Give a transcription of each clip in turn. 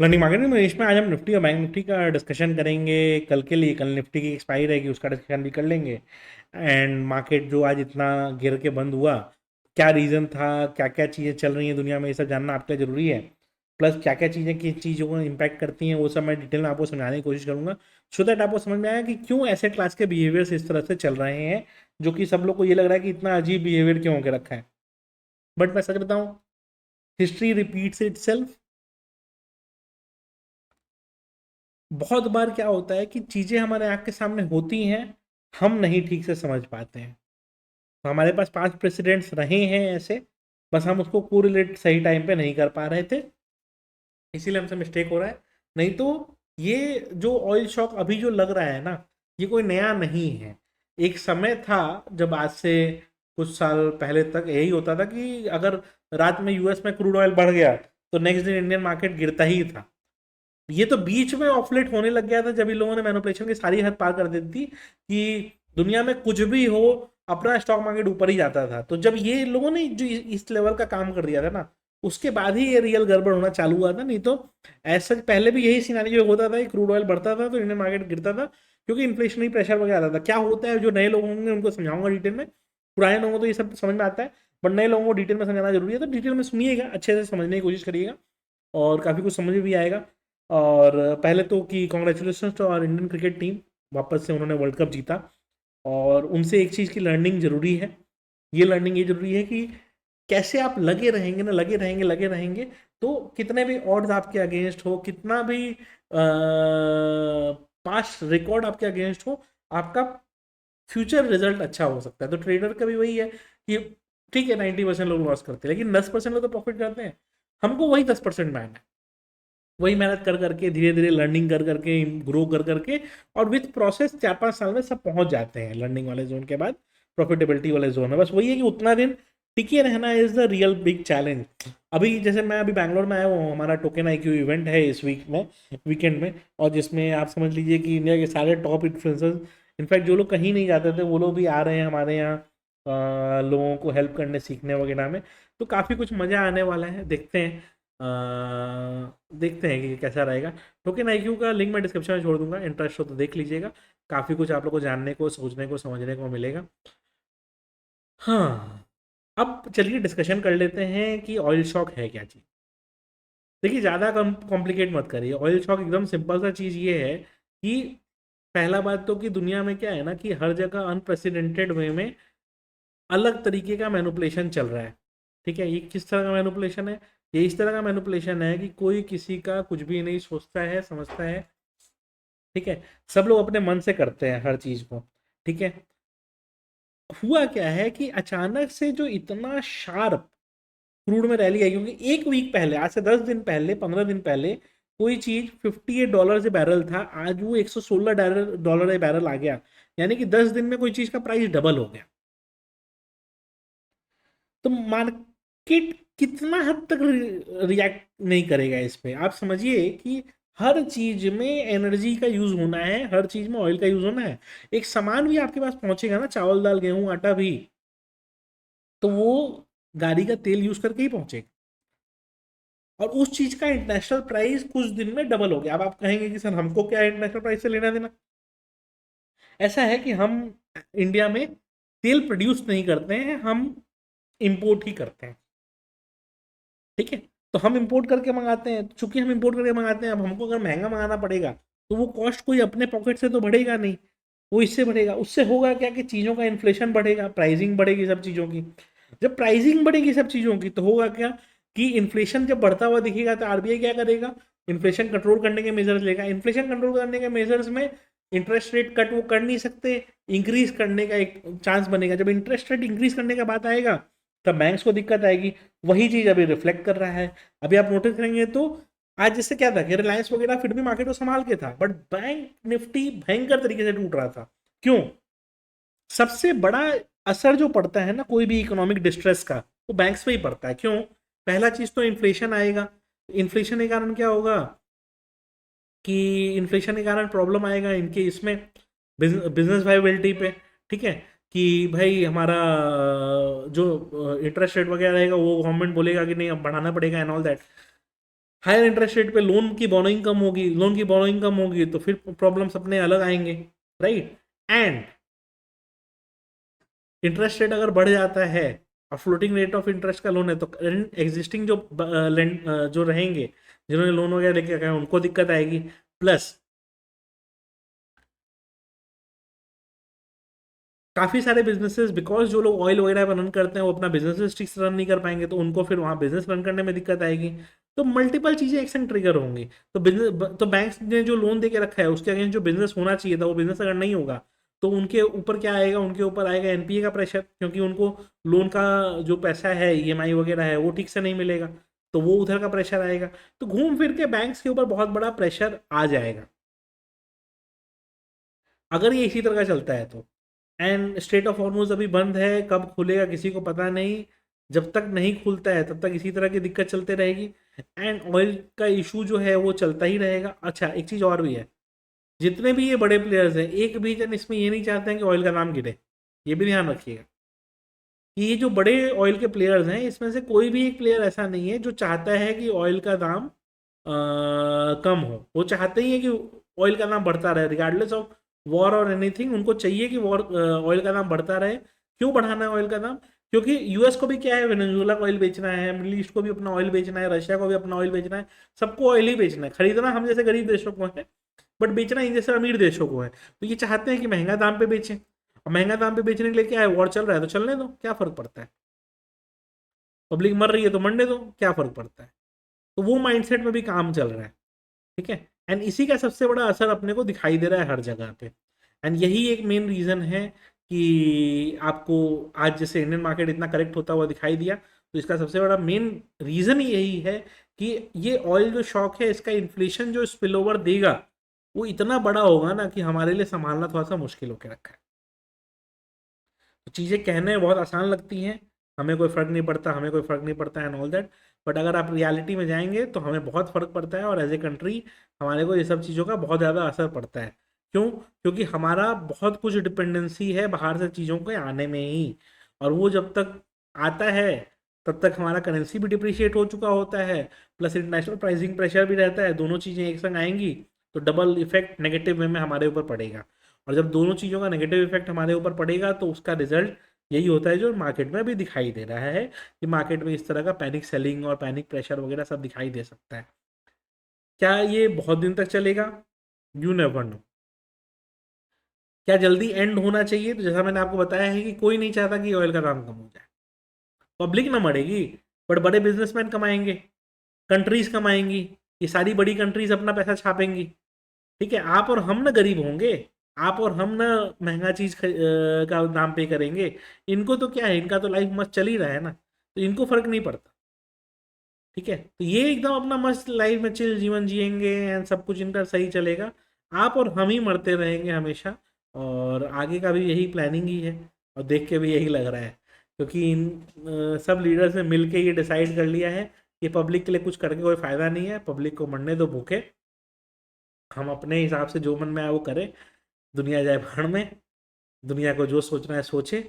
Learning market में इसमें आज हम निफ्टी और बैंक निफ्टी का डिस्कशन करेंगे कल के लिए। कल निफ्टी की एक्सपायरी रहेगी, उसका डिस्कशन भी कर लेंगे। एंड मार्केट जो आज इतना गिर के बंद हुआ, क्या रीज़न था, क्या क्या चीज़ें चल रही हैं दुनिया में, ये सब जानना आपके लिए ज़रूरी है। प्लस क्या क्या चीज़ें किन चीज़ों को इम्पैक्ट करती हैं वो सब मैं डिटेल में आपको समझाने की कोशिश करूंगा, सो दैट आपको समझ में आया कि क्यों ऐसे क्लास के बिहेवियर्स इस तरह से चल रहे हैं, जो कि सब लोग को ये लग रहा है कि इतना अजीब बिहेवियर क्यों होकर रखा है। बट मैं सच बताऊं, हिस्ट्री रिपीट्स इट सेल्फ। बहुत बार क्या होता है कि चीज़ें हमारे आँख के सामने होती हैं, हम नहीं ठीक से समझ पाते हैं। तो हमारे पास 5 प्रेसिडेंट्स रहे हैं ऐसे, बस हम उसको कोरिलेट सही टाइम पे नहीं कर पा रहे थे, इसीलिए हमसे मिस्टेक हो रहा है। नहीं तो ये जो ऑयल शॉक अभी जो लग रहा है ना, ये कोई नया नहीं है। एक समय था जब आज से कुछ साल पहले तक यही होता था कि अगर रात में यूएस में क्रूड ऑयल बढ़ गया तो नेक्स्ट दिन इंडियन मार्केट गिरता ही था। ये तो बीच में ऑफलेट होने लग गया था जब इन लोगों ने मैनिपुलेशन की सारी हद पार कर दी थी कि दुनिया में कुछ भी हो, अपना स्टॉक मार्केट ऊपर ही जाता था। तो जब ये लोगों ने जो इस लेवल का काम कर दिया था ना, उसके बाद ही ये रियल गड़बड़ होना चालू हुआ था। नहीं तो ऐसा पहले भी यही सिनारियो होता था कि क्रूड ऑयल बढ़ता था तो इंडियन मार्केट गिरता था, क्योंकि इन्फ्लेशनरी प्रेशर वगैरह आता था। क्या होता है, जो नए लोग होंगे उनको समझाऊंगा डिटेल में, पुराने लोगों को तो ये सब समझ में आता है, बट नए लोगों को डिटेल में समझाना जरूरी है। तो डिटेल में सुनिएगा, अच्छे से समझने की कोशिश करिएगा और काफ़ी कुछ समझ में भी आएगा। और पहले तो कि congratulation to our Indian cricket team, वापस से उन्होंने वर्ल्ड कप जीता। और उनसे एक चीज़ की लर्निंग ज़रूरी है, ये लर्निंग ये ज़रूरी है कि कैसे आप लगे रहेंगे ना, लगे रहेंगे लगे रहेंगे, तो कितने भी ऑड्स आपके अगेंस्ट हो, कितना भी पास्ट रिकॉर्ड आपके अगेंस्ट हो, आपका फ्यूचर रिजल्ट अच्छा हो सकता है। तो ट्रेडर का भी वही है कि ठीक है 90% लोग लॉस करते हैं, लेकिन 10% लोग तो प्रॉफिट करते हैं। हमको वही 10% में आना है, वही मेहनत कर करके, धीरे धीरे लर्निंग कर करके, ग्रो कर करके, और विथ प्रोसेस 4-5 साल में सब पहुंच जाते हैं लर्निंग वाले जोन के बाद प्रॉफिटेबिलिटी वाले जोन में। बस वही है कि उतना दिन टिके रहना is the real big challenge. अभी जैसे मैं अभी बैंगलोर में आया हूँ, हमारा टोकन आईक्यू इवेंट है इस वीक में, वीकेंड में, और जिसमें आप समझ लीजिए कि इंडिया के सारे टॉप इन्फ्लुएंसर्स, इनफैक्ट जो लोग कहीं नहीं जाते थे वो लोग भी आ रहे हैं हमारे यहाँ लोगों को हेल्प करने, सीखने वगैरह में। तो काफ़ी कुछ मज़ा आने वाला है, देखते हैं। देखते हैं कि कैसा रहेगा। टोकन आईक्यू का लिंक मैं डिस्क्रिप्शन में छोड़ दूंगा, इंटरेस्ट हो तो देख लीजिएगा। काफ़ी कुछ आप लोग को जानने को, सोचने को, समझने को मिलेगा। हाँ, अब चलिए डिस्कशन कर लेते हैं कि ऑयल शॉक है क्या चीज़। देखिए, ज़्यादा कॉम्प्लिकेट मत करिए। ऑयल शॉक एकदम सिंपल सा चीज़ ये है कि पहला बात तो कि दुनिया में क्या है ना, कि हर जगह अनप्रेसिडेंटेड वे में अलग तरीके का मैनिपुलेशन चल रहा है। ठीक है, ये किस तरह का मैनिपुलेशन है? ये इस तरह का मैनिपुलेशन है कि कोई किसी का कुछ भी नहीं सोचता है, समझता है। ठीक है, सब लोग अपने मन से करते हैं हर चीज़ को। ठीक है, हुआ क्या है कि अचानक से जो इतना शार्प क्रूड में रैली आई, क्योंकि एक वीक पहले, आज से 10 दिन पहले, 15 दिन पहले, कोई चीज $58 से बैरल था, आज वो $116 ए बैरल आ गया। यानी कि 10 दिन में कोई चीज का प्राइस डबल हो गया। तो मार्केट कितना हद तक रिएक्ट नहीं करेगा इस पे? आप समझिए कि हर चीज में एनर्जी का यूज होना है, हर चीज में ऑयल का यूज होना है। एक सामान भी आपके पास पहुंचेगा ना, चावल दाल गेहूं आटा भी, तो वो गाड़ी का तेल यूज करके ही पहुंचेगा। और उस चीज का इंटरनेशनल प्राइस कुछ दिन में डबल हो गया। अब आप कहेंगे कि सर हमको क्या इंटरनेशनल प्राइस से लेना देना। ऐसा है कि हम इंडिया में तेल प्रोड्यूस नहीं करते हैं, हम इंपोर्ट ही करते हैं। ठीक है, तो हम इंपोर्ट करके मंगाते हैं। चूंकि हम इंपोर्ट करके मंगाते हैं, अब हमको अगर महंगा मंगाना पड़ेगा तो वो कॉस्ट कोई अपने पॉकेट से तो बढ़ेगा नहीं, वो इससे बढ़ेगा। उससे होगा क्या कि चीज़ों का इन्फ्लेशन बढ़ेगा, प्राइसिंग बढ़ेगी सब चीज़ों की। जब प्राइसिंग बढ़ेगी सब चीज़ों की तो होगा क्या कि इन्फ्लेशन जब बढ़ता हुआ दिखेगा तो आरबीआई क्या करेगा? इन्फ्लेशन कंट्रोल करने के मेजर्स लेगा। इन्फ्लेशन कंट्रोल करने के मेजर्स में इंटरेस्ट रेट कट वो कर नहीं सकते, इंक्रीज करने का एक चांस बनेगा। जब इंटरेस्ट रेट इंक्रीज करने का बात आएगा तब बैंक्स को दिक्कत आएगी। वही चीज़ अभी रिफ्लेक्ट कर रहा है। अभी आप नोटिस करेंगे तो आज जैसे क्या था कि रिलायंस वगैरह फिर भी मार्केट को संभाल के था, बट बैंक निफ्टी भयंकर तरीके से टूट रहा था। क्यों? सबसे बड़ा असर जो पड़ता है ना कोई भी इकोनॉमिक डिस्ट्रेस का, वो बैंक्स पे ही पड़ता है। क्यों? पहला चीज तो इन्फ्लेशन आएगा। इन्फ्लेशन के कारण क्या होगा कि इन्फ्लेशन के कारण प्रॉब्लम आएगा इनके इसमें, बिजनेस वाइबिलिटी पे। ठीक है, कि भाई हमारा जो इंटरेस्ट रेट वगैरह रहेगा वो गवर्नमेंट बोलेगा कि नहीं अब बढ़ाना पड़ेगा and all that. Higher interest rate पे लोन की बोरोइंग कम होगी तो फिर प्रॉब्लम्स अपने अलग आएंगे, राइट। एंड इंटरेस्ट रेट अगर बढ़ जाता है और फ्लोटिंग रेट ऑफ इंटरेस्ट का लोन है तो एग्जिस्टिंग जो जो रहेंगे, जिन्होंने लोन वगैरह लेके रखा है, उनको दिक्कत आएगी। प्लस काफ़ी सारे बिजनेसेस, बिकॉज जो लोग ऑयल वगैरह पर रन करते हैं वो अपना बिजनेस ठीक से रन नहीं कर पाएंगे, तो उनको फिर वहाँ बिजनेस रन करने में दिक्कत आएगी। तो मल्टीपल चीज़ें एक संग ट्रिगर होंगी। तो बिजनेस, तो बैंक्स ने जो लोन दे के रखा है उसके अगेंस्ट जो बिजनेस होना चाहिए था वो बिजनेस अगर नहीं होगा तो उनके ऊपर क्या आएगा, उनके ऊपर आएगा एनपीए का प्रेशर, क्योंकि उनको लोन का जो पैसा है, ईएमआई वगैरह है, वो ठीक से नहीं मिलेगा, तो वो उधर का प्रेशर आएगा। तो घूम फिर के बैंक्स के ऊपर बहुत बड़ा प्रेशर आ जाएगा अगर ये इसी तरह का चलता है तो। एंड स्ट्रेट ऑफ हॉर्मुज अभी बंद है, कब खुलेगा किसी को पता नहीं। जब तक नहीं खुलता है तब तक इसी तरह की दिक्कत चलते रहेगी। एंड ऑयल का इशू जो है वो चलता ही रहेगा। अच्छा, एक चीज़ और भी है, जितने भी ये बड़े प्लेयर्स हैं, एक भी जन इसमें ये नहीं चाहते हैं कि ऑयल का दाम गिरे। ये भी ध्यान रखिएगा कि ये जो बड़े ऑयल के प्लेयर्स हैं इसमें से कोई भी एक प्लेयर ऐसा नहीं है जो चाहता है कि ऑयल का दाम कम हो। वो चाहते ही है कि ऑयल का दाम बढ़ता रहे, रिगार्डलेस ऑफ वॉर और एनीथिंग। उनको चाहिए कि वॉर ऑयल का दाम बढ़ता रहे। क्यों बढ़ाना है ऑयल का दाम? क्योंकि यूएस को भी क्या है, वेनेजुएला को ऑयल बेचना है, मिडिल ईस्ट को भी अपना ऑयल बेचना है, रशिया को भी अपना ऑयल बेचना है। सबको ऑयल ही बेचना है। खरीदना हम जैसे गरीब देशों को है, बट बेचना इन जैसे अमीर देशों को है। तो ये चाहते हैं कि महंगा दाम पे बेचें। और महंगा दाम पे बेचने के लिए क्या है, वॉर चल रहा है तो चलने दो, क्या फर्क पड़ता है। पब्लिक मर रही है तो मरने दो, क्या फर्क पड़ता है। तो वो माइंडसेट में भी काम चल रहा है, ठीक है। एंड इसी का सबसे बड़ा असर अपने को दिखाई दे रहा है हर जगह पे। एंड यही एक मेन रीज़न है कि आपको आज जैसे इंडियन मार्केट इतना करेक्ट होता हुआ दिखाई दिया, तो इसका सबसे बड़ा मेन रीज़न यही है कि ये ऑयल जो शॉक है, इसका इन्फ्लेशन जो स्पिल ओवर देगा वो इतना बड़ा होगा ना कि हमारे लिए संभालना थोड़ा सा मुश्किल होकर रखा है। तो चीज़ें कहने में बहुत आसान लगती हैं, हमें कोई फ़र्क नहीं पड़ता, हमें कोई फ़र्क नहीं पड़ता एंड ऑल दैट। बट अगर आप रियलिटी में जाएंगे तो हमें बहुत फ़र्क पड़ता है, और एज ए कंट्री हमारे को ये सब चीज़ों का बहुत ज़्यादा असर पड़ता है। क्यों? क्योंकि हमारा बहुत कुछ डिपेंडेंसी है बाहर से चीज़ों के आने में ही। और वो जब तक आता है तब तक हमारा करेंसी भी डिप्रिशिएट हो चुका होता है, प्लस इंटरनेशनल प्राइसिंग प्रेशर भी रहता है। दोनों चीज़ें एक संग आएंगी तो डबल इफेक्ट नेगेटिव वे में हमारे ऊपर पड़ेगा। और जब दोनों चीज़ों का नेगेटिव इफेक्ट हमारे ऊपर पड़ेगा तो उसका रिजल्ट यही होता है जो मार्केट में भी दिखाई दे रहा है, कि मार्केट में इस तरह का पैनिक सेलिंग और पैनिक प्रेशर वगैरह सब दिखाई दे सकता है। क्या ये बहुत दिन तक चलेगा? You never know. क्या जल्दी एंड होना चाहिए? तो जैसा मैंने आपको बताया है कि कोई नहीं चाहता कि ऑयल का दाम कम हो जाए। पब्लिक ना मरेगी, बट बड़े बिजनेसमैन कमाएंगे, कंट्रीज कमाएंगी, ये सारी बड़ी कंट्रीज अपना पैसा छापेंगी, ठीक है। आप और हम ना गरीब होंगे, आप और हम ना महंगा चीज का दाम पे करेंगे। इनको तो क्या है, इनका तो लाइफ मस्त चल ही रहा है ना, तो इनको फर्क नहीं पड़ता, ठीक है। तो ये एकदम अपना मस्त लाइफ में चिल जीवन जिएंगे एंड सब कुछ इनका सही चलेगा। आप और हम ही मरते रहेंगे हमेशा। और आगे का भी यही प्लानिंग ही है, और देख के भी यही लग रहा है, क्योंकि इन सब लीडर्स ने मिल के ये डिसाइड कर लिया है कि पब्लिक के लिए कुछ करके कोई फ़ायदा नहीं है, पब्लिक को मरने दो भूखे। हम अपने हिसाब से जो मन में आए वो करें, दुनिया जाए भाड़ में, दुनिया को जो सोचना है सोचे,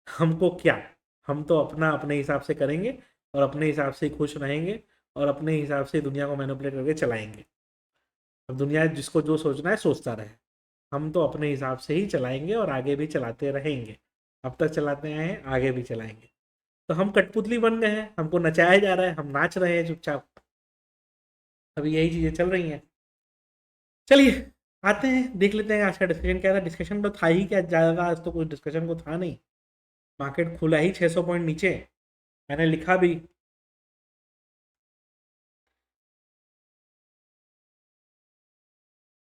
हमको क्या। हम तो अपना अपने हिसाब से करेंगे और अपने हिसाब से ही खुश रहेंगे, और अपने हिसाब से दुनिया को मैनिपुलेट करके चलाएंगे। अब दुनिया जिसको जो सोचना है सोचता रहे, हम तो अपने हिसाब से ही चलाएंगे और आगे भी चलाते रहेंगे। अब तक चलाते आए हैं, आगे भी चलाएंगे। तो हम कठपुतली बन गए हैं, हमको नचाया जा रहा है, हम नाच रहे हैं चुपचाप। अभी यही चीज़ें चल रही हैं। चलिए आते हैं, देख लेते हैं आज का डिस्कशन क्या था। डिस्कशन तो था ही क्या ज़्यादा, आज तो कुछ डिस्कशन को था नहीं। मार्केट खुला ही 600 पॉइंट नीचे, मैंने लिखा भी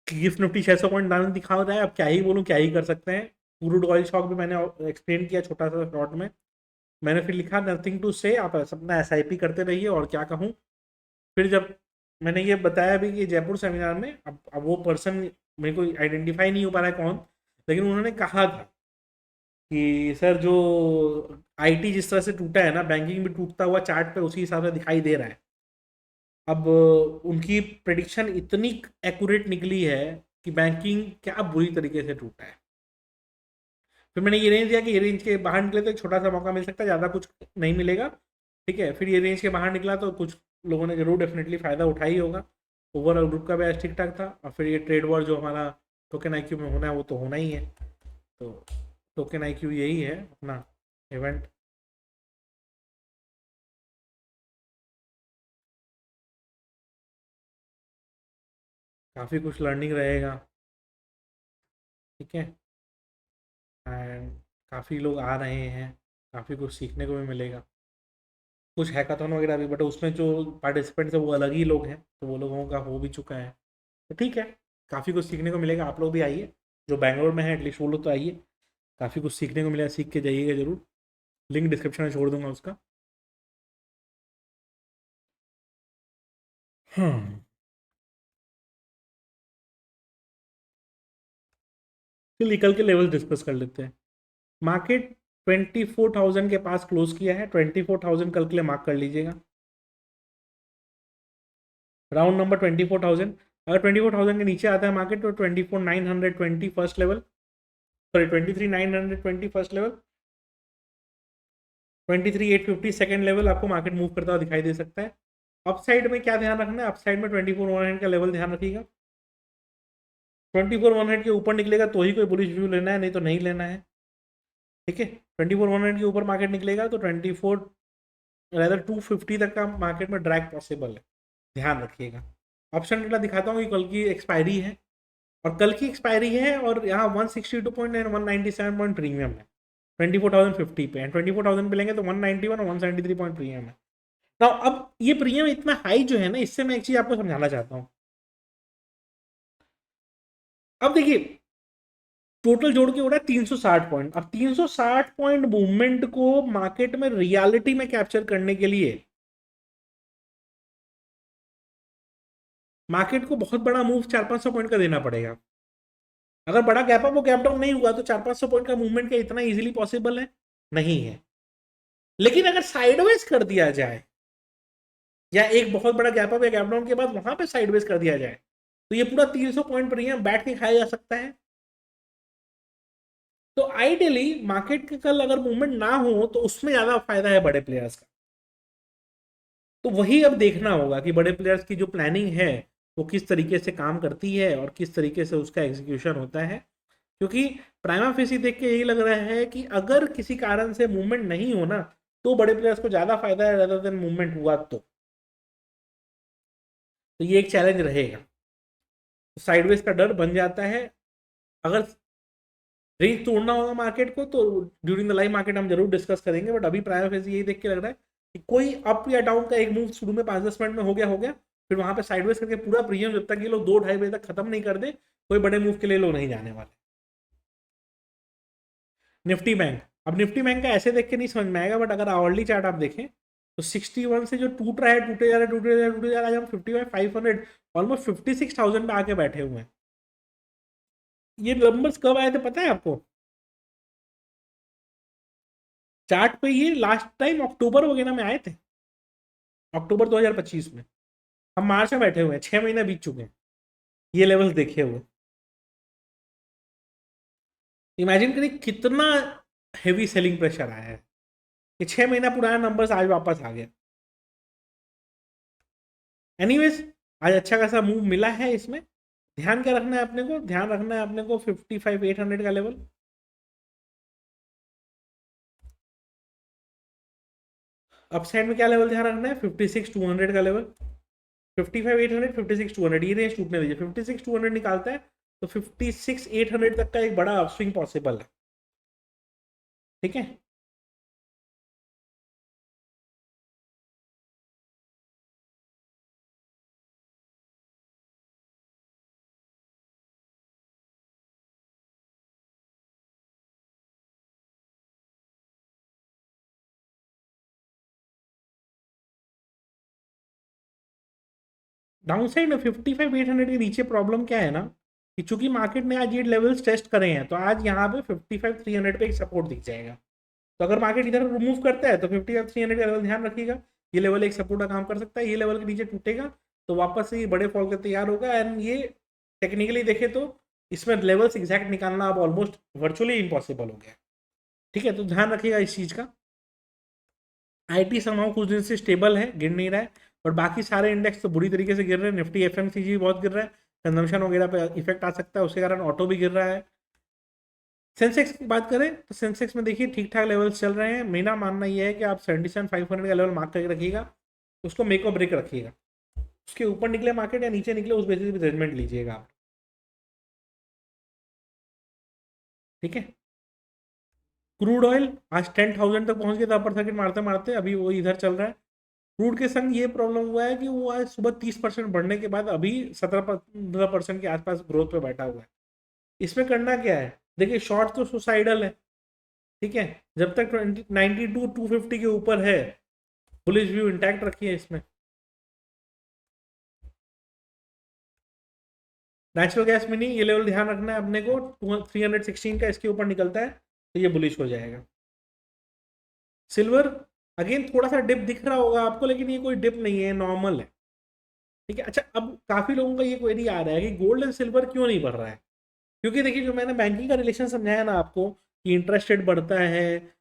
कि गिफ्ट निफ्टी 600 पॉइंट डाउन दिखा होता है। अब क्या ही बोलूँ, क्या ही कर सकते हैं। क्रूड ऑयल शॉक भी मैंने एक्सप्लेन किया छोटा सा शॉर्ट में। मैंने फिर लिखा नथिंग टू से, आप अपना एसआईपी करते रहिए, और क्या कहूँ। फिर जब मैंने ये बताया भी कि जयपुर सेमिनार में, अब वो पर्सन मेरे को आइडेंटिफाई नहीं हो पा रहा है कौन, लेकिन उन्होंने कहा था कि सर जो आईटी जिस तरह से टूटा है ना, बैंकिंग भी टूटता हुआ चार्ट पे उसी हिसाब से दिखाई दे रहा है। अब उनकी प्रेडिक्शन इतनी एक्यूरेट निकली है कि बैंकिंग क्या बुरी तरीके से टूटा है। फिर मैंने ये रेंज दिया कि ये रेंज के बाहर निकले तो एक छोटा सा मौका मिल सकता है, ज़्यादा कुछ नहीं मिलेगा, ठीक है। फिर ये रेंज के बाहर निकला तो कुछ लोगों ने जरूर डेफिनेटली फ़ायदा उठाया ही होगा। ओवरऑल ग्रुप का ब्याज ठीक ठाक था, और फिर ये ट्रेड वॉर जो हमारा टोकन IQ में होना है वो तो होना ही है। तो टोकन IQ यही है अपना इवेंट। काफ़ी कुछ लर्निंग रहेगा, ठीक है। एंड काफ़ी लोग आ रहे हैं, काफ़ी कुछ सीखने को भी मिलेगा। कुछ हैकाथॉन वगैरह भी, बट उसमें जो पार्टिसिपेंट्स है वो अलग ही लोग हैं, तो वो लोगों का हो भी चुका है। तो ठीक है, काफ़ी कुछ सीखने को मिलेगा। आप लोग भी आइए, जो बैंगलोर में है एटलीस्ट वो लोग तो आइए, काफ़ी कुछ सीखने को मिलेगा, सीख के जाइएगा ज़रूर। लिंक डिस्क्रिप्शन में छोड़ दूंगा उसका। हाँ, चलिए कल के लेवल डिस्कस कर लेते हैं। मार्केट 24,000 के पास क्लोज किया है, 24,000 कल के लिए मार्क कर लीजिएगा। Round number 24,000। अगर 24,000 के नीचे आता है मार्केट तो 24,920 first level, sorry 23,920 first level, 23,850 second level आपको मार्केट मूव करता हुआ दिखाई दे सकता है। अपसाइड में क्या ध्यान रखना है, अपसाइड में 24,100 का लेवल ध्यान रखिएगा। 24,100 के ऊपर निकलेगा तो ही कोई बुलिश व्यू लेना है, नहीं तो नहीं लेना है, ठीक है। 24,100 के ऊपर मार्केट निकलेगा तो 250 तक का मार्केट में ड्रैग पॉसिबल है, ध्यान रखिएगा। ऑप्शन डेटा दिखाता हूँ कि कल की एक्सपायरी है, और कल की एक्सपायरी है, और यहाँ 162 पॉइंट एंड 197 पॉइंट प्रीमियम है 24,050 पे, एंड 24,000 पे लेंगे तो 191 और 173 पॉइंट प्रीमियम है। तो अब ये प्रीमियम इतना हाई जो है ना, इससे मैं एक चीज आपको समझाना चाहता हूँ। अब देखिए, टोटल जोड़ के हो रहा है 360 पॉइंट। अब 360 पॉइंट मूवमेंट को मार्केट में रियलिटी में कैप्चर करने के लिए मार्केट को बहुत बड़ा मूव 400-500 पॉइंट का देना पड़ेगा। अगर बड़ा गैप अप वो गैप डाउन नहीं हुआ तो 400-500 पॉइंट का मूवमेंट क्या इतना इजीली पॉसिबल है? नहीं है। लेकिन अगर साइडवेज कर दिया जाए, या एक बहुत बड़ा गैप अप या गैप डाउन के बाद वहां पे साइडवेज कर दिया जाए, तो ये पूरा 300 पॉइंट प्रीमियम बैठ के खाया जा सकता है। तो आइडियली मार्केट के कल अगर मूवमेंट ना हो तो उसमें ज्यादा फायदा है बड़े प्लेयर्स का। तो वही अब देखना होगा कि बड़े प्लेयर्स की जो प्लानिंग है वो किस तरीके से काम करती है और किस तरीके से उसका एग्जीक्यूशन होता है। क्योंकि प्राइमा फेसी देख के यही लग रहा है कि अगर किसी कारण से मूवमेंट नहीं होना तो बड़े प्लेयर्स को ज्यादा फायदा है rather देन मूवमेंट हुआ तो ये एक चैलेंज रहेगा। साइडवेज का डर बन जाता है। अगर रेंज तोड़ना होगा मार्केट को तो ड्यूरिंग द लाइव मार्केट हम जरूर डिस्कस करेंगे, बट अभी प्राइमा फेसी यही देख के लग रहा है कि कोई अप या डाउन का एक मूव शुरू में 5-10 मिनट में हो गया, फिर वहां पे साइडवेज करके पूरा प्रीमियम जब तक ये लोग 2-2:30 बजे तक खत्म नहीं कर दे, कोई बड़े मूव के लिए लोग नहीं जाने वाले। निफ्टी बैंक, अब निफ्टी बैंक का ऐसे देख के नहीं समझ में आएगा, बट अगर आवरली चार्ट आप देखें तो 61 से जो टूट रहा है, टूटे जा रहा है, टूटे जा रहा है, टूटे जा रहा है, आज हम 55,500 ऑलमोस्ट 56,000 पे आके बैठे हुए हैं। ये नंबर्स कब आए थे पता है आपको? चार्ट पे ये लास्ट टाइम अक्टूबर वगैरह में आए थे, अक्टूबर 2025 में। हम मार्च में बैठे हुए हैं, 6 महीने बीत चुके हैं ये लेवल्स देखे हुए। इमेजिन करिए कितना हेवी सेलिंग प्रेशर आया है, ये 6 महीना पुराना नंबर्स आज वापस आ गया। एनीवेज, आज अच्छा खासा मूव मिला है इसमें। ध्यान क्या रखना है अपने को, ध्यान रखना है अपने को 55,800 का लेवल। अपसाइड में क्या लेवल ध्यान रखना है, 56,200 का लेवल। 55,800, 56,200 ये रेंज टूटने दीजिए। 56,200 निकालता है तो 56,800 तक का एक बड़ा अपस्विंग पॉसिबल है, ठीक है। डाउन साइड में 55,800 के नीचे प्रॉब्लम क्या है ना, कि चूंकि मार्केट ने आज ये लेवल्स टेस्ट करे हैं तो आज यहाँ पे 55,300 पे एक सपोर्ट दिख जाएगा। तो अगर मार्केट इधर रिमूव करता है तो 55,300 का लेवल ध्यान रखिएगा, ये लेवल एक सपोर्ट का काम कर सकता है। ये लेवल के नीचे टूटेगा तो वापस से ये बड़े फॉल का तैयार होगा, एंड ये टेक्निकली देखे तो इसमें लेवल्स एग्जैक्ट निकालना अब ऑलमोस्ट वर्चुअली इम्पॉसिबल हो गया, ठीक है। तो ध्यान रखिएगा इस चीज़ का। IT समाव कुछ दिन से स्टेबल है, गिर नहीं रहा है। और बाकी सारे इंडेक्स तो बुरी तरीके से गिर रहे हैं। निफ्टी एफएमसीजी भी बहुत गिर रहा है, कंजम्पशन वगैरह पे इफेक्ट आ सकता है, उसके कारण ऑटो भी गिर रहा है। सेंसेक्स की बात करें तो सेंसेक्स में देखिए ठीक ठाक लेवल्स चल रहे हैं। मेरा मानना यह है कि आप 77,500 का लेवल मार्क करके रखिएगा, उसको मेक और ब्रेक रखिएगा। उसके ऊपर निकले मार्केट या नीचे निकले उस बेसिस पे जजमेंट लीजिएगा आप, ठीक है। क्रूड ऑयल आज 10,000 तक पहुंच गया था अपर सर्किट मारते मारते, अभी वो इधर चल रहा है। क्रूड के संग ये प्रॉब्लम हुआ है कि वो आज सुबह 30% बढ़ने के बाद अभी 17-15% के आसपास ग्रोथ पे बैठा हुआ है। इसमें करना क्या है, देखिए शॉर्ट तो सुसाइडल है, ठीक है। जब तक 92-250 के ऊपर है, बुलिश व्यू इंटैक्ट रखिए इसमें। नेचुरल गैस में नहीं, ये लेवल ध्यान रखना है अपने को, 316 का इसके ऊपर निकलता है तो ये बुलिश हो जाएगा। सिल्वर अगेन थोड़ा सा डिप दिख रहा होगा आपको, लेकिन ये कोई डिप नहीं है, नॉर्मल है, ठीक है। अच्छा, अब काफी लोगों का ये क्वेरी आ रहा है कि गोल्ड एंड सिल्वर क्यों नहीं बढ़ रहा है। क्योंकि देखिए जो मैंने बैंकिंग का रिलेशन समझाया ना आपको, कि इंटरेस्ट रेट बढ़ता है,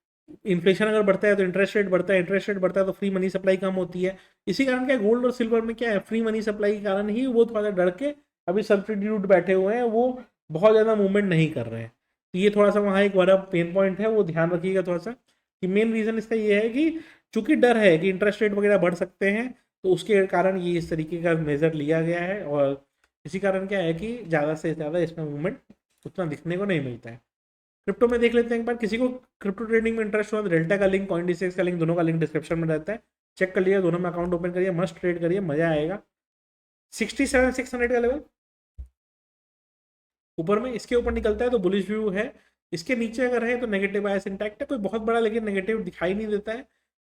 इन्फ्लेशन अगर बढ़ता है तो इंटरेस्ट रेट बढ़ता है, इंटरेस्ट रेट बढ़ता है तो फ्री मनी सप्लाई कम होती है। इसी कारण क्या गोल्ड और सिल्वर में क्या है, फ्री मनी सप्लाई के कारण ही वो थोड़ा सा डर के अभी सब्सिट्यूट बैठे हुए हैं, वो बहुत ज़्यादा मूवमेंट नहीं कर रहे हैं। तो ये थोड़ा सा वहाँ एक बड़ा पेन पॉइंट है, वो ध्यान रखिएगा थोड़ा सा, कि मेन रीज़न इसका ये है कि चूंकि डर है कि इंटरेस्ट रेट वगैरह बढ़ सकते हैं, तो उसके कारण ये इस तरीके का मेजर लिया गया है। और इसी कारण क्या है कि ज़्यादा से ज़्यादा इसमें मूवमेंट उतना दिखने को नहीं मिलता है। क्रिप्टो में देख लेते हैं एक बार, किसी को क्रिप्टो ट्रेडिंग में इंटरेस्ट हुआ तो डेल्टा का लिंक, कॉइनडिसेक्स का लिंक, दोनों का लिंक डिस्क्रिप्शन में रहता है, चेक कर लिया, दोनों में अकाउंट ओपन करिए, मस्ट ट्रेड करिए, मजा आएगा। 67,600 का लेवल ऊपर में, इसके ऊपर निकलता है तो बुलिश व्यू है, इसके नीचे अगर है तो नेगेटिव बायस इंटैक्ट है, कोई बहुत बड़ा लेकिन नेगेटिव दिखाई नहीं देता है,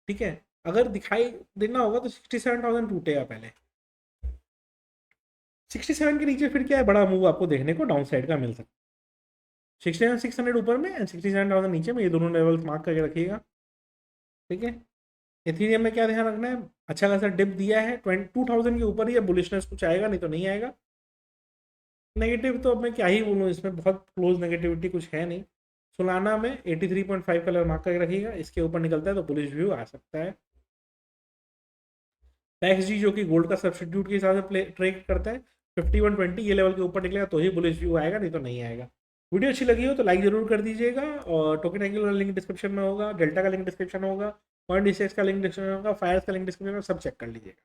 ठीक है। अगर दिखाई देना होगा तो 67,000 टूटेगा पहले, 67 के नीचे फिर क्या है, बड़ा मूव आपको देखने को डाउन साइड का मिल सकता है। 67,600 ऊपर में एंड 67,000 नीचे में, ये दोनों लेवल मार्क करके रखिएगा, ठीक है। एथीरियम में क्या ध्यान रखना है, अच्छा खासा डिप दिया है, 22,000 के ऊपर ही बुलिशनेस कुछ आएगा, नहीं तो नहीं आएगा। नेगेटिव तो अब मैं क्या ही बोलूँ, इसमें बहुत क्लोज नेगेटिविटी कुछ है नहीं। सोलाना में 83.5 का लेवल मार्क करके रखिएगा, इसके ऊपर निकलता है तो बुलिश व्यू आ सकता है। पैक्स जी जो कि गोल्ड का सब्सटीट्यूट के हिसाब से ट्रेड करता है, 5120 ये लेवल के ऊपर निकलेगा तो ही बुलिश व्यू आएगा, नहीं तो नहीं आएगा। वीडियो अच्छी लगी हो तो लाइक जरूर कर दीजिएगा, और टोकन एंगल का लिंक डिस्क्रिप्शन में होगा, डेल्टा का लिंक डिस्क्रिप्शन होगा, पॉइंट डिसेक्स का लिंक डिस्क्रिप्शन होगा, फायर्स का लिंक डिस्क्रिप्शन में, सब चेक कर लीजिएगा।